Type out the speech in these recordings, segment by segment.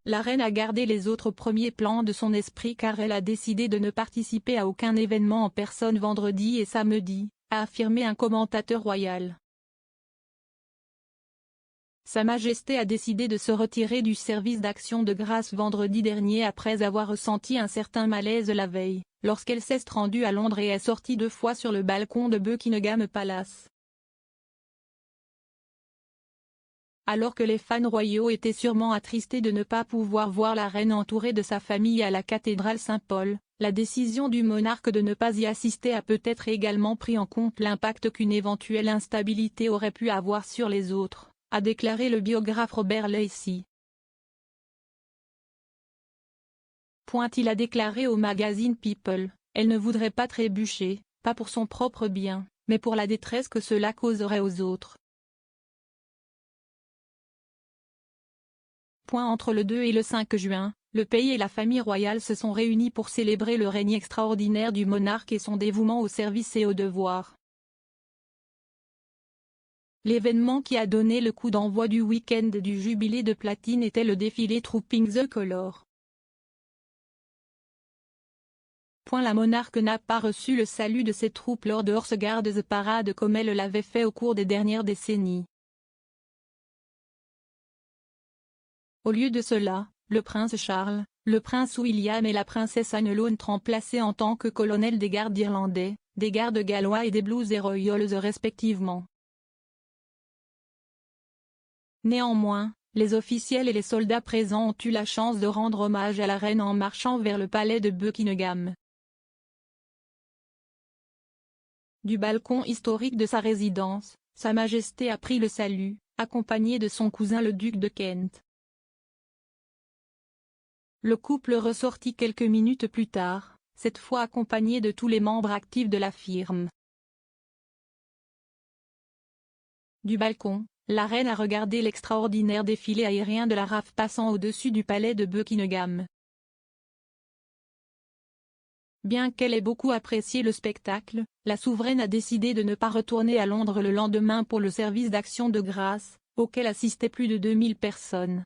La reine a gardé les autres premiers plans de son esprit car elle a décidé de ne participer à aucun événement en personne vendredi et samedi, a affirmé un commentateur royal. Sa Majesté a décidé de se retirer du service d'action de grâce vendredi dernier après avoir ressenti un certain malaise la veille, lorsqu'elle s'est rendue à Londres et est sortie 2 fois sur le balcon de Buckingham Palace. Alors que les fans royaux étaient sûrement attristés de ne pas pouvoir voir la reine entourée de sa famille à la cathédrale Saint-Paul, la décision du monarque de ne pas y assister a peut-être également pris en compte l'impact qu'une éventuelle instabilité aurait pu avoir sur les autres, a déclaré le biographe Robert Lacey. Il a déclaré au magazine People, « Elle ne voudrait pas trébucher, pas pour son propre bien, mais pour la détresse que cela causerait aux autres. » Entre le 2 et le 5 juin, le pays et la famille royale se sont réunis pour célébrer le règne extraordinaire du monarque et son dévouement au service et au devoir. L'événement qui a donné le coup d'envoi du week-end du jubilé de platine était le défilé Trooping the Colour. La monarque n'a pas reçu le salut de ses troupes lors de Horse Guards Parade comme elle l'avait fait au cours des dernières décennies. Au lieu de cela, le prince Charles, le prince William et la princesse Anne l'ont remplacé en tant que colonel des gardes irlandais, des gardes gallois et des Blues et Royals respectivement. Néanmoins, les officiels et les soldats présents ont eu la chance de rendre hommage à la reine en marchant vers le palais de Buckingham. Du balcon historique de sa résidence, Sa Majesté a pris le salut, accompagné de son cousin le duc de Kent. Le couple ressortit quelques minutes plus tard, cette fois accompagné de tous les membres actifs de la firme. Du balcon, la reine a regardé l'extraordinaire défilé aérien de la RAF passant au-dessus du palais de Buckingham. Bien qu'elle ait beaucoup apprécié le spectacle, la souveraine a décidé de ne pas retourner à Londres le lendemain pour le service d'action de grâce, auquel assistaient plus de 2000 personnes.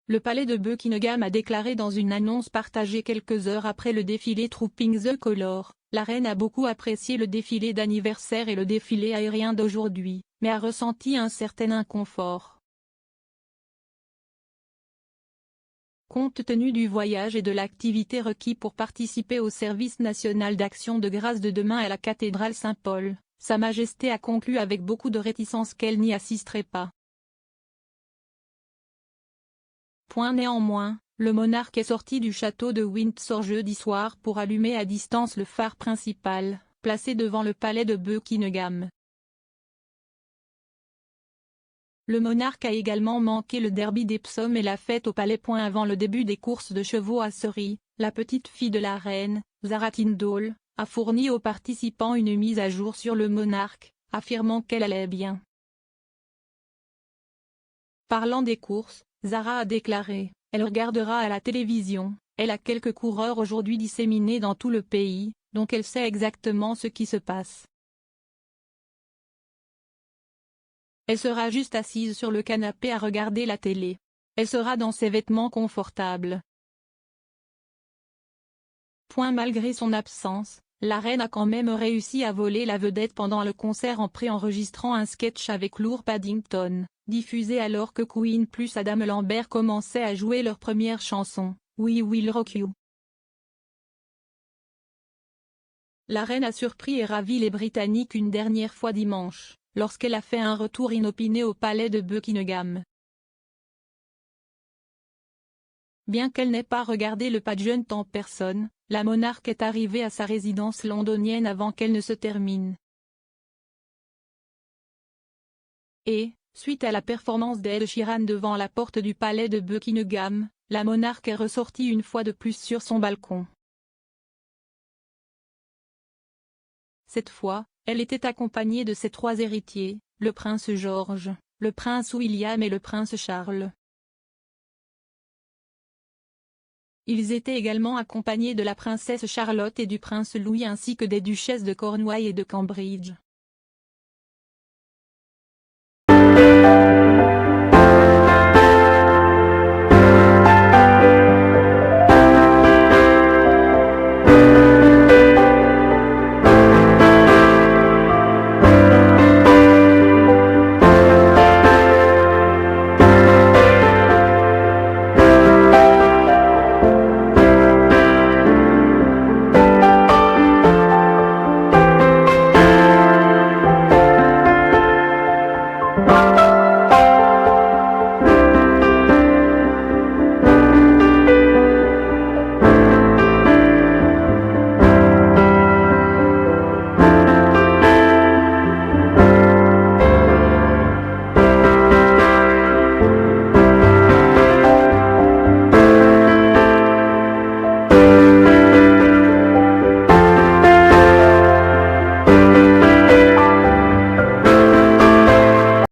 Le palais de Buckingham a déclaré dans une annonce partagée quelques heures après le défilé Trooping the Colour, « La reine a beaucoup apprécié le défilé d'anniversaire et le défilé aérien d'aujourd'hui, mais a ressenti un certain inconfort. Compte tenu du voyage et de l'activité requis pour participer au service national d'action de grâce de demain à la cathédrale Saint-Paul, Sa Majesté a conclu avec beaucoup de réticence qu'elle n'y assisterait pas. » Néanmoins, le monarque est sorti du château de Windsor jeudi soir pour allumer à distance le phare principal, placé devant le palais de Buckingham. Le monarque a également manqué le derby d'Epsom et la fête au palais. Avant le début des courses de chevaux à Surrey, la petite fille de la reine, Zara Tindall, a fourni aux participants une mise à jour sur le monarque, affirmant qu'elle allait bien. Parlant des courses, Zara a déclaré, « Elle regardera à la télévision, elle a quelques coureurs aujourd'hui disséminés dans tout le pays, donc elle sait exactement ce qui se passe. Elle sera juste assise sur le canapé à regarder la télé. Elle sera dans ses vêtements confortables. » Malgré son absence, la reine a quand même réussi à voler la vedette pendant le concert en pré-enregistrant un sketch avec Lord Paddington, diffusé alors que Queen plus Adam Lambert commençaient à jouer leur première chanson, We Will Rock You. La reine a surpris et ravi les Britanniques une dernière fois dimanche, lorsqu'elle a fait un retour inopiné au palais de Buckingham. Bien qu'elle n'ait pas regardé le pageant en personne, la monarque est arrivée à sa résidence londonienne avant qu'elle ne se termine. Et, suite à la performance d'Ed Sheeran devant la porte du palais de Buckingham, la monarque est ressortie une fois de plus sur son balcon. Cette fois, elle était accompagnée de ses 3 héritiers, le prince George, le prince William et le prince Charles. Ils étaient également accompagnés de la princesse Charlotte et du prince Louis ainsi que des duchesses de Cornouailles et de Cambridge.